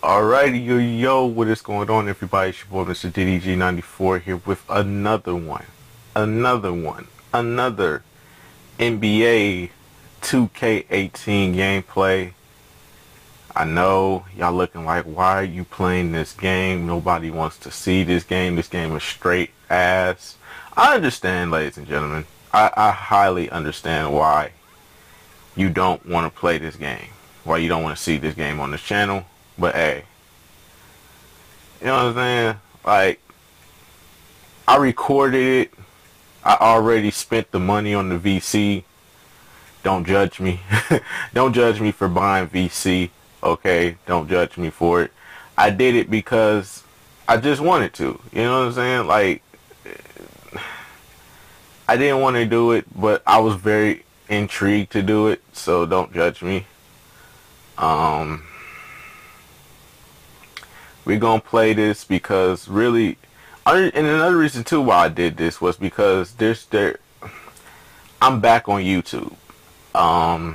Alrighty, yo, what is going on, everybody? It's your boy, Mr. DDG94 here with another NBA 2K18 gameplay. I know y'all looking like, why are you playing this game? Nobody wants to see this game. This game is straight ass. I understand, ladies and gentlemen. I highly understand why you don't want to play this game. Why you don't want to see this game on this channel. But hey, you know what I'm saying? Like, I recorded it. I already spent the money on the VC. Don't judge me. Don't judge me for buying VC. Okay? Don't judge me for it. I did it because I just wanted to. You know what I'm saying? Like, I didn't want to do it, but I was very intrigued to do it. So don't judge me. We're going to play this because really, and another reason too why I did this was because I'm back on YouTube. I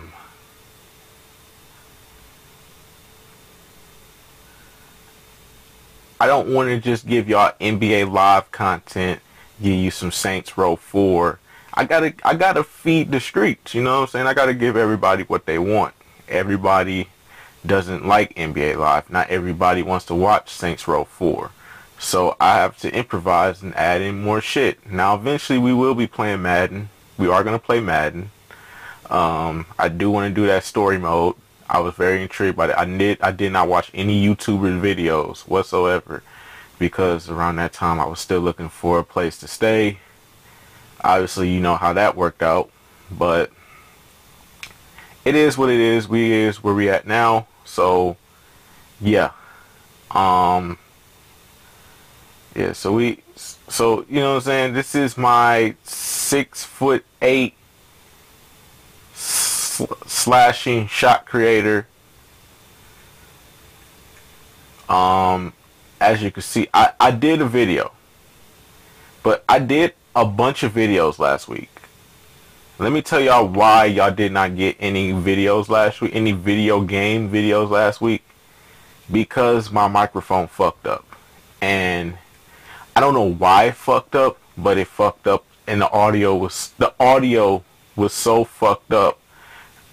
don't want to just give y'all NBA Live content, give you some Saints Row 4. I gotta feed the streets, you know what I'm saying? I gotta give everybody what they want. Everybody doesn't like NBA Live. Not everybody wants to watch Saints Row 4. So I have to improvise and add in more shit. Now eventually we will be playing Madden. We are going to play Madden. I do want to do that story mode. I was very intrigued by it. I did not watch any YouTuber videos whatsoever, because around that time I was still looking for a place to stay. Obviously you know how that worked out, but it is what it is. We is where we at now. So yeah. Yeah, so you know what I'm saying, this is my 6'8" slashing shot creator. As you can see, I did a video, but I did a bunch of videos last week. Let me tell y'all why y'all did not get any videos last week, any video game videos last week. Because my microphone fucked up. And I don't know why it fucked up, but it fucked up, and the audio was so fucked up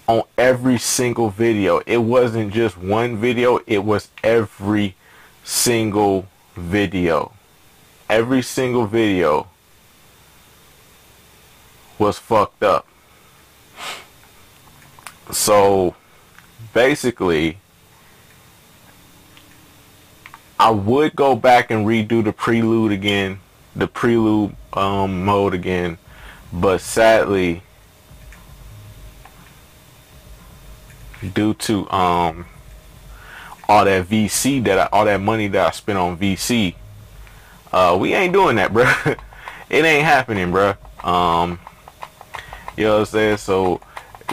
on every single video. It wasn't just one video, it was every single video. Every single video was fucked up. So basically, I would go back and redo the prelude again, the prelude mode again, but sadly, due to all that VC all that money that I spent on VC, we ain't doing that, bruh. It ain't happening, bruh. You know what I'm saying? So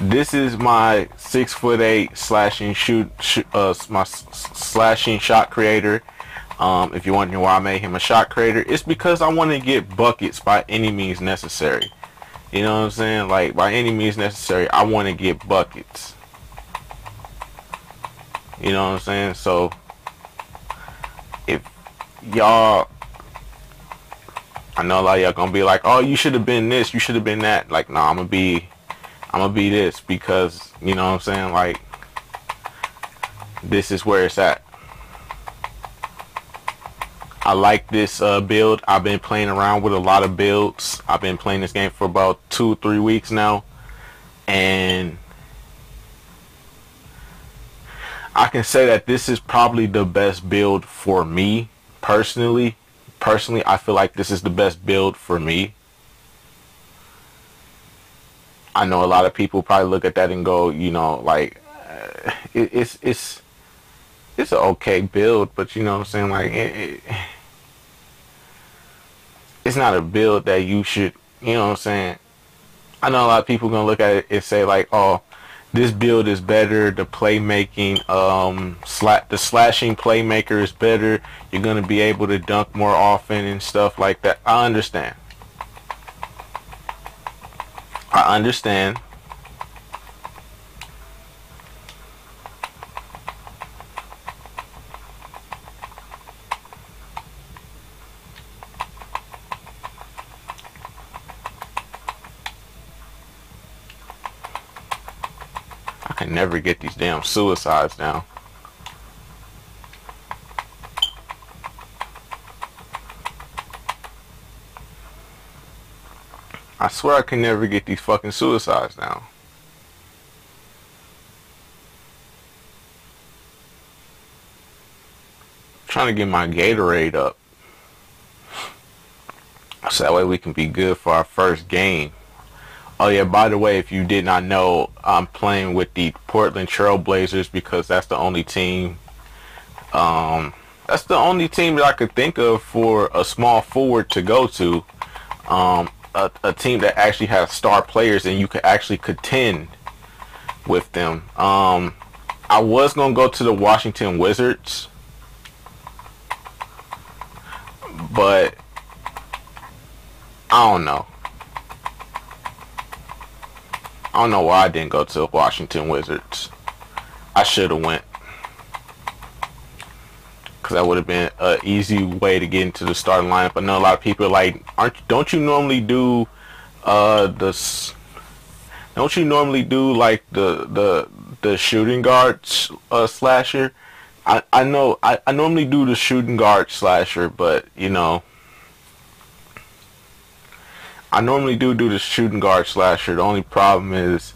this is my 6'8" slashing my slashing shot creator. If you're wondering why I made him a shot creator, it's because I want to get buckets by any means necessary. You know what I'm saying? Like, by any means necessary, I want to get buckets. You know what I'm saying? So if y'all, I know a lot of y'all gonna be like, oh, you should have been this, you should have been that. Like, no, I'm gonna be this, because, you know what I'm saying, like, this is where it's at. I like this build. I've been playing around with a lot of builds. I've been playing this game for about 2-3 weeks now, and I can say that this is probably the best build for me personally. I feel like this is the best build for me. I know a lot of people probably look at that and go, you know, like, it's an okay build, but you know what I'm saying, like, it's not a build that you should, you know what I'm saying. I know a lot of people gonna look at it and say, like, oh, this build is better, the playmaking, the slashing playmaker is better, you're gonna be able to dunk more often and stuff like that. I understand. can never get these damn suicides down. I swear I can never get these fucking suicides down. I'm trying to get my Gatorade up, so that way we can be good for our first game. Oh yeah, by the way, if you did not know, I'm playing with the Portland Trail Blazers because that's the only team that I could think of for a small forward to go to. A team that actually has star players and you could actually contend with them. I was gonna go to the Washington Wizards, but I don't know. I don't know why I didn't go to the Washington Wizards. I should have went, because that would have been an easy way to get into the starting lineup. I know a lot of people are like, don't you normally do like the shooting guard slasher? I know I normally do the shooting guard slasher, but you know, I normally do the shooting guard slasher. The only problem is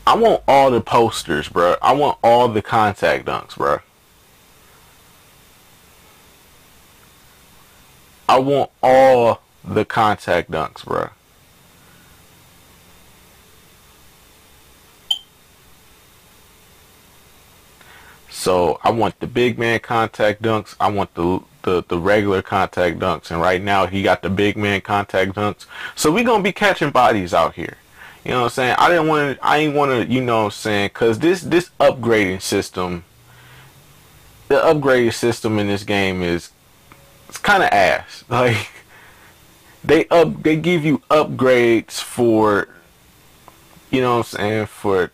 I want all the posters, bro. I want all the contact dunks, bro. I want all the contact dunks, bro. So I want the big man contact dunks. I want the regular contact dunks. And right now he got the big man contact dunks. So we gonna be catching bodies out here. You know what I'm saying? I ain't wanna, you know what I'm saying? Cause this upgrading system, the upgrading system in this game is, it's kind of ass. Like they give you upgrades for, you know what I'm saying, for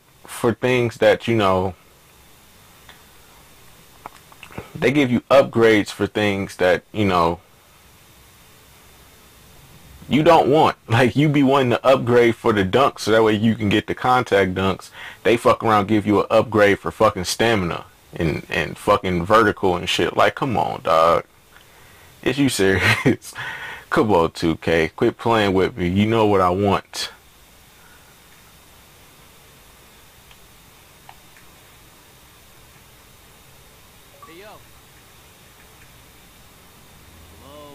things that, you know, they give you upgrades for things that, you know, you don't want. Like, you be wanting to upgrade for the dunks so that way you can get the contact dunks. They fuck around, give you an upgrade for fucking stamina and fucking vertical and shit. Like, come on, dog. Is you serious? Come on, 2K. Quit playing with me. You know what I want. Hey, yo. Hello.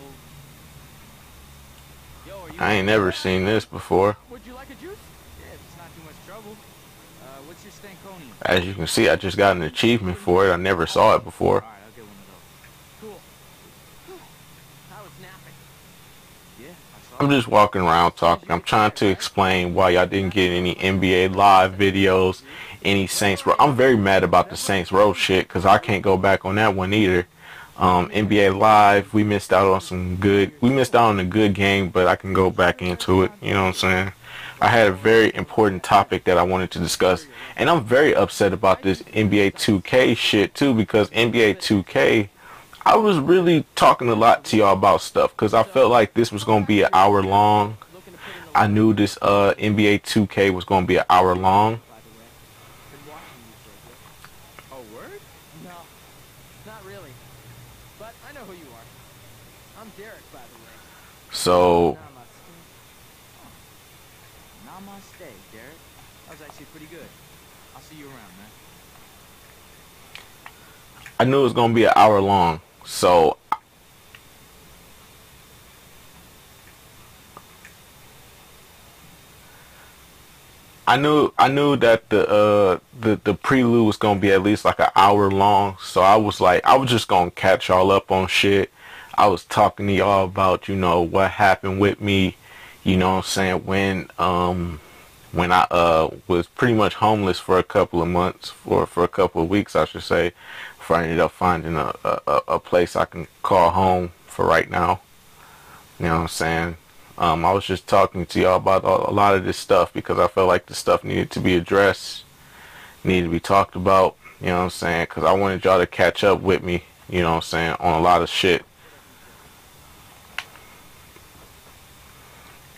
Yo, are you I ain't never seen this before. Would you like a juice? Yeah, if it's not too much trouble. What's your Stankonium? As you can see, I just got an achievement for it. I never saw it before. Alright, I'll get one of those. Cool. How was napping? Yeah, I saw I'm just walking around talking. I'm trying to explain why y'all didn't get any NBA Live videos, any Saints Row. I'm very mad about the Saints Row shit because I can't go back on that one either. NBA Live, we missed out on a good game, but I can go back into it. You know what I'm saying? I had a very important topic that I wanted to discuss, and I'm very upset about this NBA 2K shit too, because NBA 2K, I was really talking a lot to y'all about stuff because I felt like this was going to be an hour long. I knew this NBA 2K was going to be an hour long. Oh, word? No, not really. But I know who you are. I'm Derek, by the way. So Namaste, Derek. That was actually pretty good. I'll see you around, man. I knew it was going to be an hour long. So I knew that the prelude was gonna be at least like an hour long. So I was like, I was just gonna catch y'all up on shit. I was talking to y'all about, you know, what happened with me, you know what I'm saying, when I was pretty much homeless for a couple of months, for a couple of weeks I should say, before I ended up finding a place I can call home for right now. You know what I'm saying? I was just talking to y'all about a lot of this stuff because I felt like the stuff needed to be addressed, needed to be talked about, you know what I'm saying? Because I wanted y'all to catch up with me, you know what I'm saying, on a lot of shit.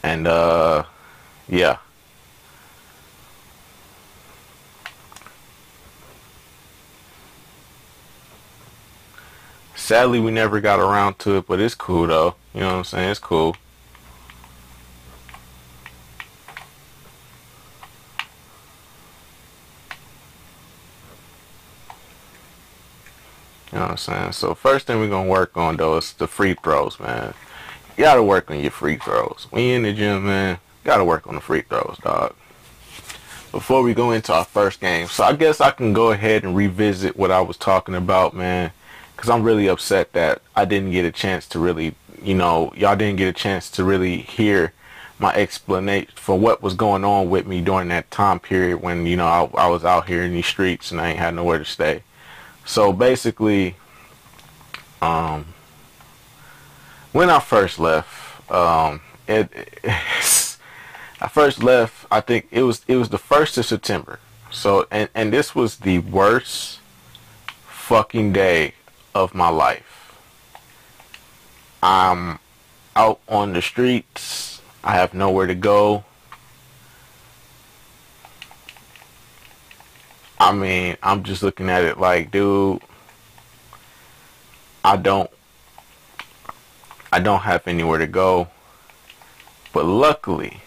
And, yeah. Sadly, we never got around to it, but it's cool though. You know what I'm saying? It's cool. You know what I'm saying? So first thing we're gonna work on though is the free throws, man. You gotta work on your free throws. When you're in the gym, man, you gotta work on the free throws, dog. Before we go into our first game, so I guess I can go ahead and revisit what I was talking about, man, because I'm really upset that I didn't get a chance to really, y'all didn't get a chance to really hear my explanation for what was going on with me during that time period when, I was out here in these streets and I ain't had nowhere to stay. So basically, when I first left, I first left, I think it was the 1st of September. So and this was the worst fucking day of my life. I'm out on the streets. I have nowhere to go. I mean, I'm just looking at it like, dude, I don't have anywhere to go. But luckily,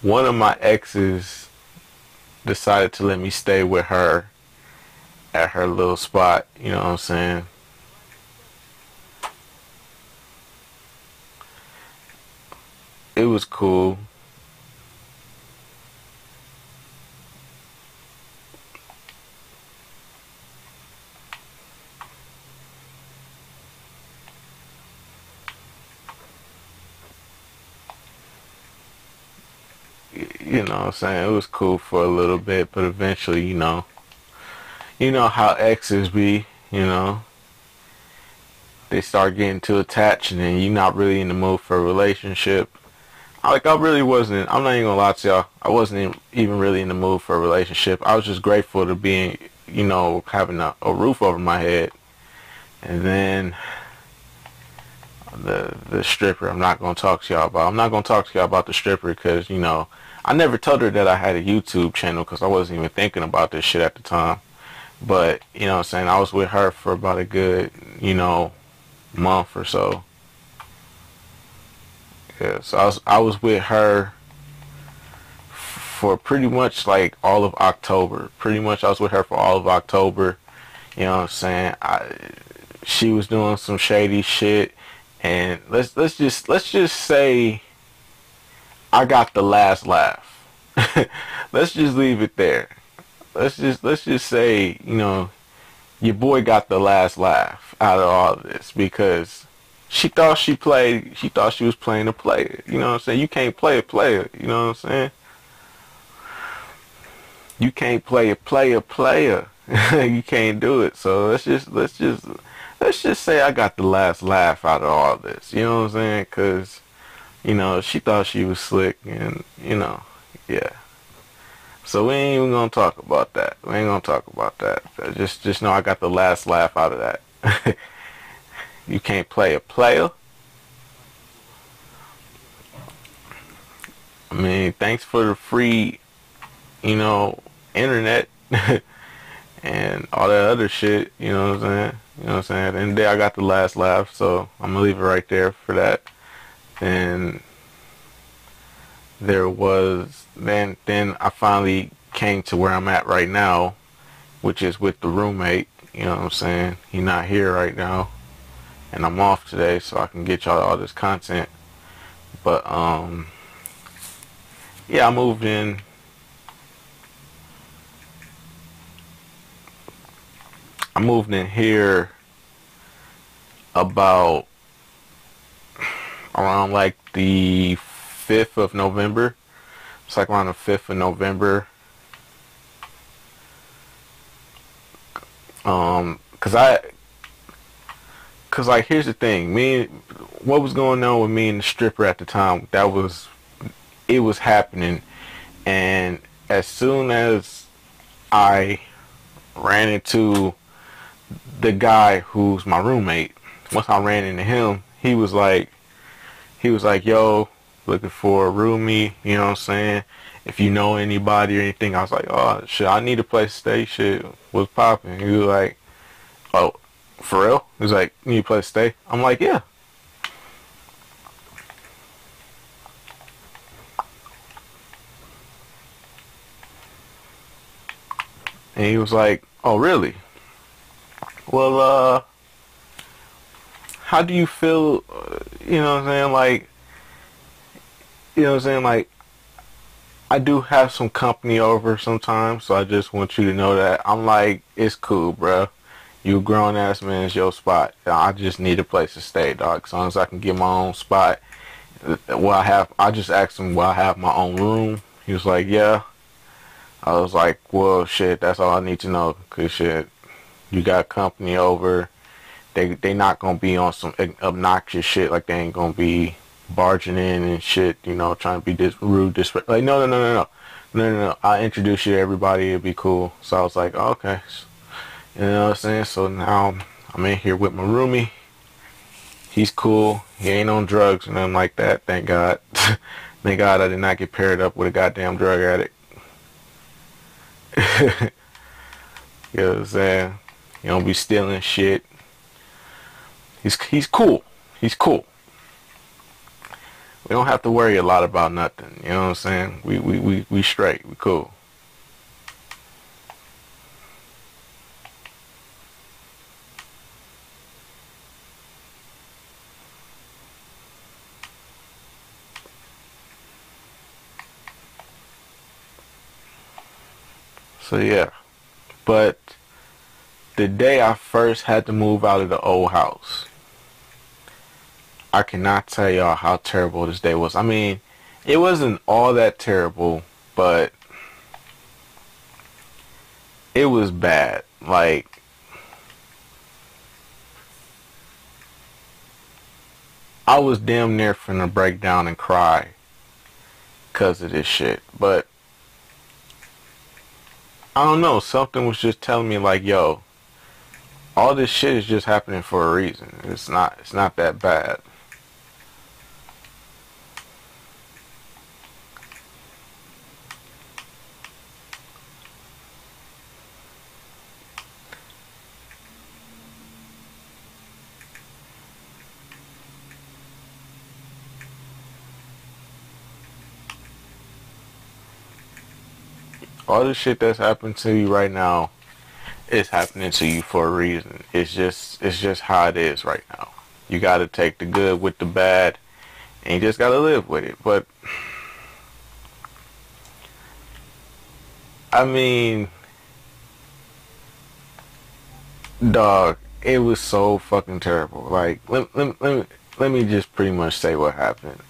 one of my exes decided to let me stay with her at her little spot. You know what I'm saying? It was cool. You know what I'm saying? It was cool for a little bit, but eventually, you know how exes be, they start getting too attached and then you're not really in the mood for a relationship. I'm not even gonna lie to y'all, I wasn't even really in the mood for a relationship. I was just grateful to be, having a roof over my head. And then the stripper, I'm not gonna talk to y'all about the stripper because, I never told her that I had a YouTube channel because I wasn't even thinking about this shit at the time. But, you know what I'm saying, I was with her for about a good, month or so. Yeah, so I was with her for pretty much like all of October. Pretty much I was with her for all of October. You know what I'm saying? She was doing some shady shit, and let's just say I got the last laugh. Let's just leave it there. Let's just say, your boy got the last laugh out of all of this because she thought she was playing a player. You know what I'm saying? You can't play a player, you know what I'm saying? You can't play a player. You can't do it. So let's just say I got the last laugh out of all this. You know what I'm saying? Cause, she thought she was slick and, yeah. So we ain't even gonna talk about that. Just know I got the last laugh out of that. You can't play a player. I mean, thanks for the free, internet and all that other shit. You know what I'm saying? At the end of the day, I got the last laugh, so I'm gonna leave it right there for that. And then I finally came to where I'm at right now, which is with the roommate. You know what I'm saying? He's not here right now, and I'm off today, so I can get y'all all this content. But yeah, I moved in. I moved in here about around like the 5th of November. It's like around the 5th of November. Cause like here's the thing, what was going on with me and the stripper at the time, it was happening, and as soon as I ran into the guy who's my roommate, once I ran into him, he was like, yo, looking for a roomie, you know what I'm saying? if you know anybody or anything. I was like, oh shit, I need a place to stay. Shit, what's popping? He was like, oh, for real? He was like, you need a place to stay? I'm like, yeah. And he was like, oh really? Well, how do you feel? You know what I'm saying? Like, you know what I'm saying? Like, I do have some company over sometimes, so I just want you to know that. I'm like, it's cool, bro. You a grown ass man, it's your spot. I just need a place to stay, dog. As long as I can get my own spot. I just asked him, will I have my own room? He was like, yeah. I was like, well, shit, that's all I need to know. Cause shit, you got company over. They not gonna be on some obnoxious shit. Like, they ain't gonna be barging in and shit, you know, trying to be rude, like, no. I'll introduce you to everybody. It'd be cool. So I was like, oh, okay. You know what I'm saying? So now I'm in here with my roomie. He's cool. He ain't on drugs or nothing like that. Thank God. Thank God I did not get paired up with a goddamn drug addict. You know what I'm saying? He don't be stealing shit. He's cool. He's cool. We don't have to worry a lot about nothing. You know what I'm saying? We straight. We cool. So yeah. But the day I first had to move out of the old house, I cannot tell y'all how terrible this day was. I mean, it wasn't all that terrible, but it was bad. Like, I was damn near finna break down and cry because of this shit. But I don't know, something was just telling me like, yo, all this shit is just happening for a reason. It's not that bad. All the shit that's happening to you right now is happening to you for a reason. It's just how it is right now. You gotta take the good with the bad, and you just gotta live with it. But I mean, dog, it was so fucking terrible. Like, let me just pretty much say what happened.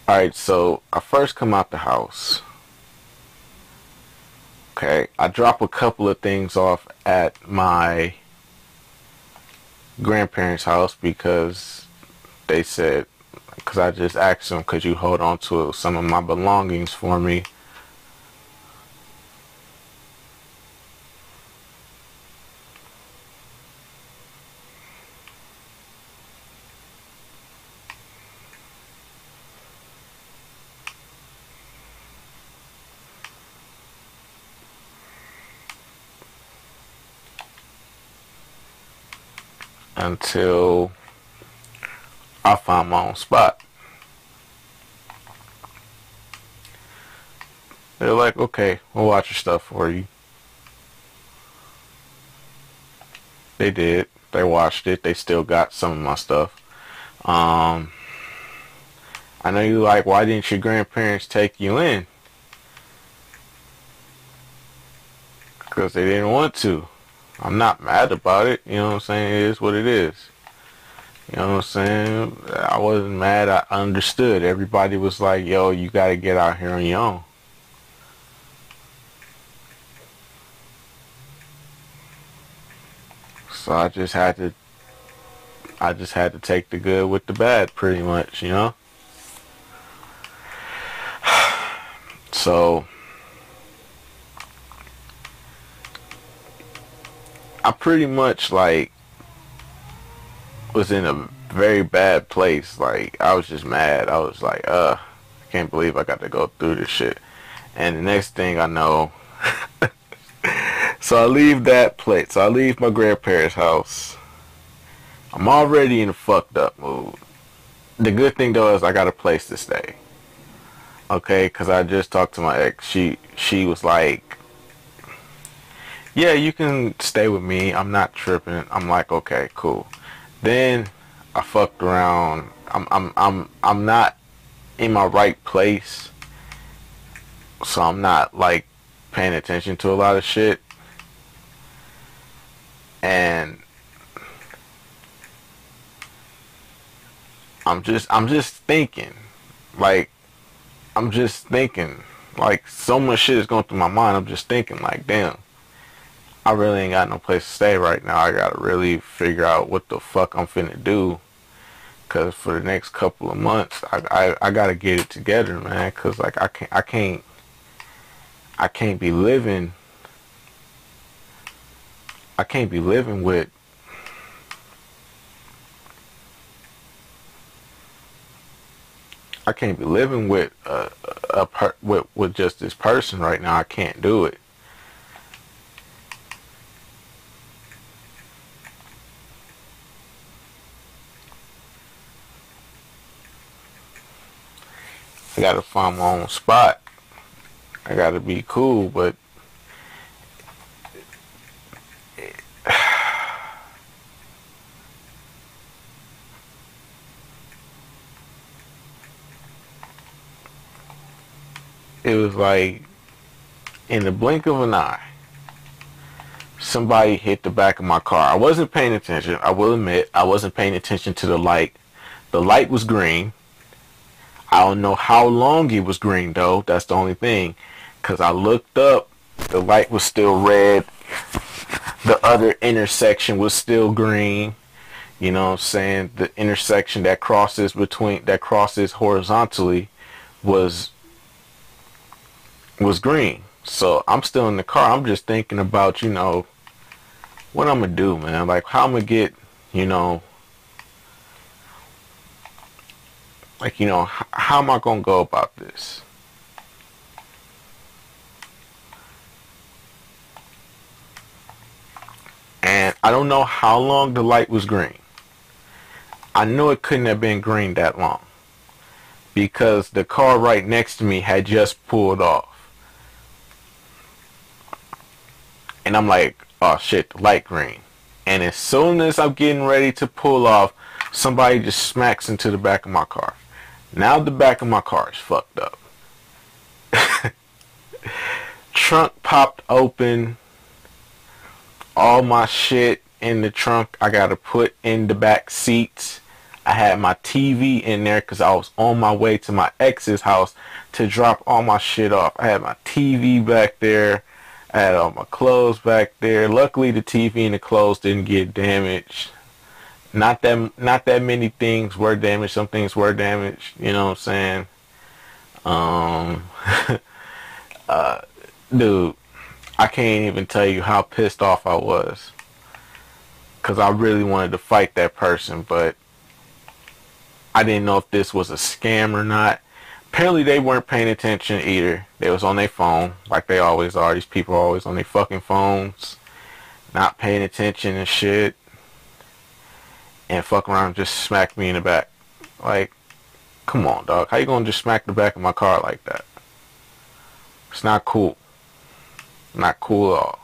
Alright, so I first come out the house. Okay, I drop a couple of things off at my grandparents' house because they said, because I just asked them, could you hold on to some of my belongings for me? Until I find my own spot. They're like, okay, we'll watch your stuff for you. They did. They watched it. They still got some of my stuff. I know you like, why didn't your grandparents take you in? Because they didn't want to. I'm not mad about it. You know what I'm saying? It is what it is. You know what I'm saying? I wasn't mad. I understood. Everybody was like, yo, you got to get out here on your own. So I just had to take the good with the bad, pretty much, you know? So I pretty much like was in a very bad place. Like, I was just mad. I was like, I can't believe I got to go through this shit. And the next thing I know, so I leave that place. So I leave my grandparents' house. I'm already in a fucked up mood. The good thing though is I got a place to stay. Okay, because I just talked to my ex. She was like, yeah, you can stay with me. I'm not tripping. I'm like, okay, cool. Then I fucked around. I'm not in my right place, so I'm not like paying attention to a lot of shit. And I'm just thinking, like I'm just thinking, like so much shit is going through my mind. I'm just thinking, like, damn, I really ain't got no place to stay right now. I gotta really figure out what the fuck I'm finna do. Cause for the next couple of months, I gotta get it together, man. Cause like I can't be living. I can't be living with. I can't be living with with just this person right now. I can't do it. I gotta find my own spot. I gotta be cool, but it was like in the blink of an eye, somebody hit the back of my car. I wasn't paying attention. I will admit, I wasn't paying attention to the light. The light was green. I don't know how long it was green though. That's the only thing. Cause I looked up, the light was still red. The other intersection was still green. You know what I'm saying? The intersection that crosses horizontally was green. So I'm still in the car. I'm just thinking about, what I'm gonna do, man. Like how I'm gonna get, how am I gonna go about this? And I don't know how long the light was green. I know it couldn't have been green that long because the car right next to me had just pulled off. And I'm like, oh shit, the light green. And as soon as I'm getting ready to pull off, somebody just smacks into the back of my car. Now the back of my car is fucked up. Trunk popped open. All my shit in the trunk I gotta put in the back seats. I had my TV in there because I was on my way to my ex's house to drop all my shit off. I had my TV back there. I had all my clothes back there. Luckily the TV and the clothes didn't get damaged. Not that many things were damaged. Some things were damaged. You know what I'm saying? Dude, I can't even tell you how pissed off I was. Because I really wanted to fight that person, but I didn't know if this was a scam or not. Apparently they weren't paying attention either. They was on their phone, like they always are. These people are always on their fucking phones, not paying attention and shit. And fuck around and just smack me in the back. Like, come on, dog. How you gonna just smack the back of my car like that? It's not cool. Not cool at all.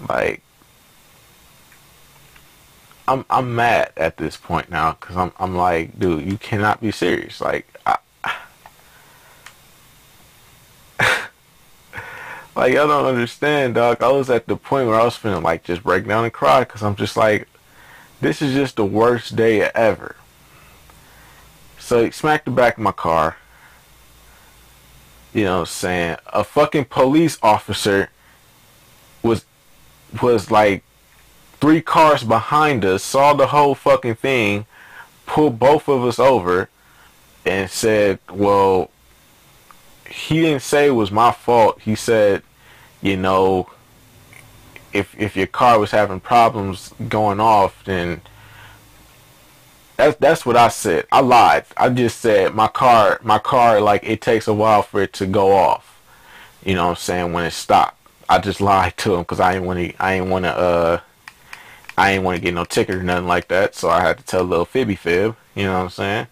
Like, I'm mad at this point now because I'm like, dude, you cannot be serious. Like, like y'all don't understand, dog. I was at the point where I was feeling like just break down and cry because I'm just like, this is just the worst day ever. So he smacked the back of my car. You know what I'm saying? A fucking police officer was like 3 cars behind us, saw the whole fucking thing, pulled both of us over, and said, well, he didn't say it was my fault. He said, if your car was having problems going off, then that's what I said. I lied. I just said my car like it takes a while for it to go off. You know what I'm saying, when it stopped. I just lied to him because I ain't want to get no ticket or nothing like that. So I had to tell a little fibby fib. You know what I'm saying?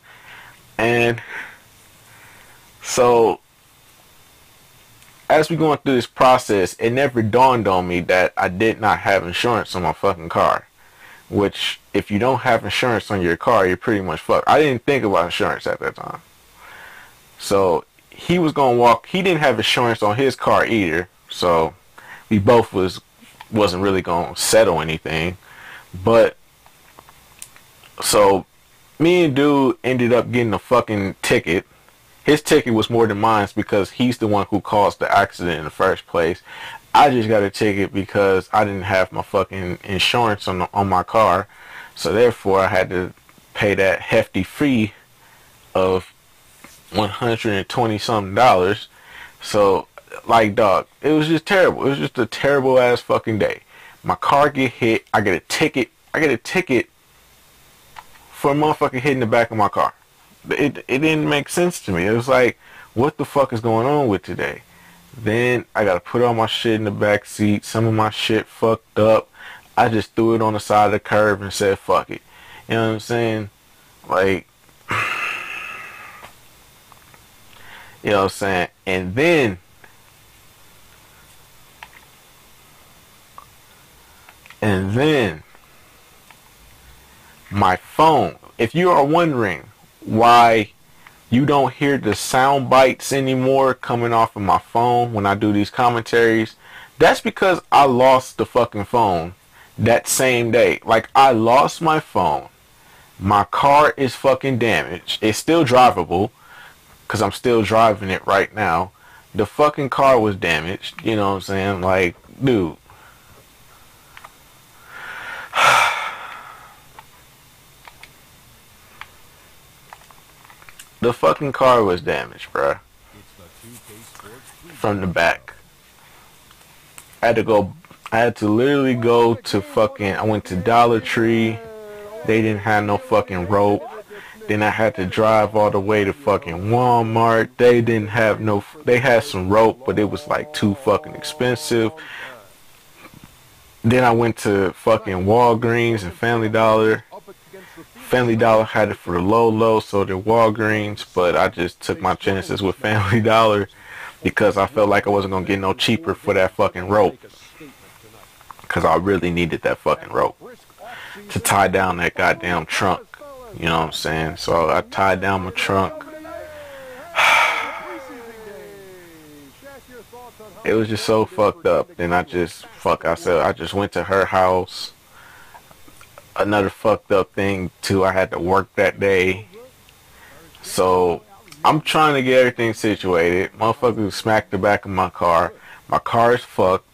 And so as we going through this process, it never dawned on me that I did not have insurance on my fucking car. Which, if you don't have insurance on your car, you're pretty much fucked. I didn't think about insurance at that time. So he was gonna walk. He didn't have insurance on his car either. So we both wasn't really gonna settle anything. But so me and dude ended up getting a fucking ticket. His ticket was more than mine because he's the one who caused the accident in the first place. I just got a ticket because I didn't have my fucking insurance on my car. So therefore I had to pay that hefty fee of $120 something. So like, dog, it was just terrible. It was just a terrible ass fucking day. My car get hit. I get a ticket. For a motherfucker hitting the back of my car. It didn't make sense to me. It was like, what the fuck is going on with today? Then I gotta put all my shit in the back seat. Some of my shit fucked up. I just threw it on the side of the curb and said, fuck it. You know what I'm saying? Like, you know what I'm saying? And then my phone. If you are wondering why you don't hear the sound bites anymore coming off of my phone when I do these commentaries, that's because I lost the fucking phone that same day. Like, I lost my phone. My car is fucking damaged. It's still drivable because I'm still driving it right now. The fucking car was damaged. You know what I'm saying? Like, dude. The fucking car was damaged, bruh. From the back. I had to literally go to fucking, I went to Dollar Tree. They didn't have no fucking rope. Then I had to drive all the way to fucking Walmart. They didn't have no, they had some rope, but it was like too fucking expensive. Then I went to fucking Walgreens and Family Dollar. Family Dollar had it for the low, so did Walgreens, but I just took my chances with Family Dollar because I felt like I wasn't going to get no cheaper for that fucking rope. Because I really needed that fucking rope to tie down that goddamn trunk. You know what I'm saying? So I tied down my trunk. It was just so fucked up. Then I just went to her house. Another fucked up thing too, I had to work that day. So I'm trying to get everything situated. Motherfucker smacked the back of my car. My car is fucked.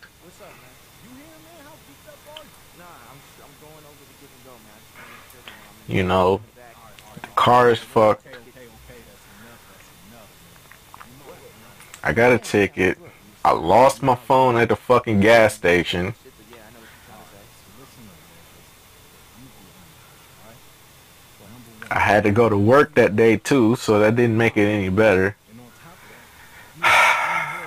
You know, the car is fucked. I got a ticket. I lost my phone at the fucking gas station. I had to go to work that day too, so that didn't make it any better. I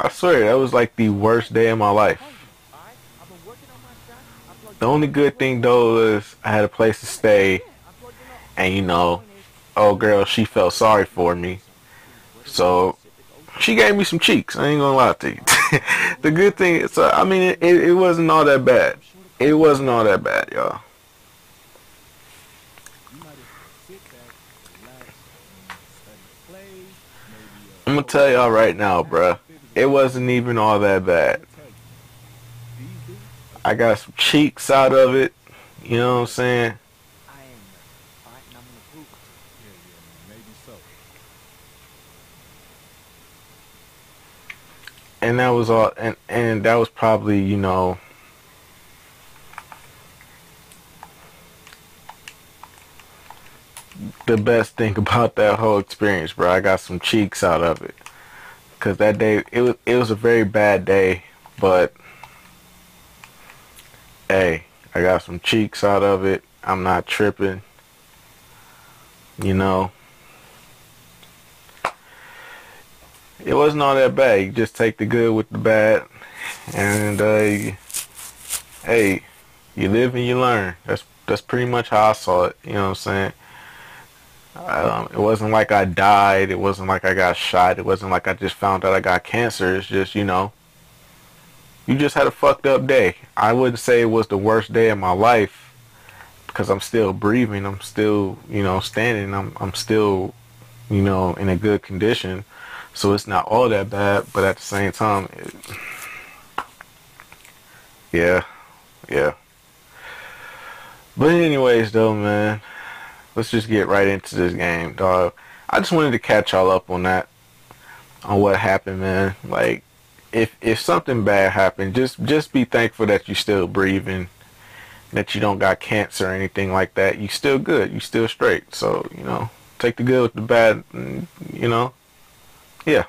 swear, that was like the worst day of my life. The only good thing though is I had a place to stay, and you know, old girl, she felt sorry for me, so she gave me some cheeks. I ain't gonna lie to you. The good thing is, I mean, it wasn't all that bad. It wasn't all that bad, y'all. I'm gonna tell y'all right now, bruh. It wasn't even all that bad. I got some cheeks out of it. You know what I'm saying? And that was all, and that was probably, you know, the best thing about that whole experience, bro. I got some cheeks out of it. Cause that day, it was a very bad day, but hey, I got some cheeks out of it. I'm not tripping. You know, it wasn't all that bad. You just take the good with the bad, and hey, you live and you learn. That's pretty much how I saw it. You know what I'm saying? It wasn't like I died. It wasn't like I got shot. It wasn't like I just found out I got cancer. It's just, you just had a fucked up day. I wouldn't say it was the worst day of my life because I'm still breathing. I'm still, standing. I'm still, in a good condition. So it's not all that bad. But at the same time, yeah, yeah. But anyways, though, man, let's just get right into this game, dog. I just wanted to catch y'all up on that, on what happened, man. Like, if something bad happened, just be thankful that you're still breathing, that you don't got cancer or anything like that. You still good. You still straight. So, take the good with the bad, yeah.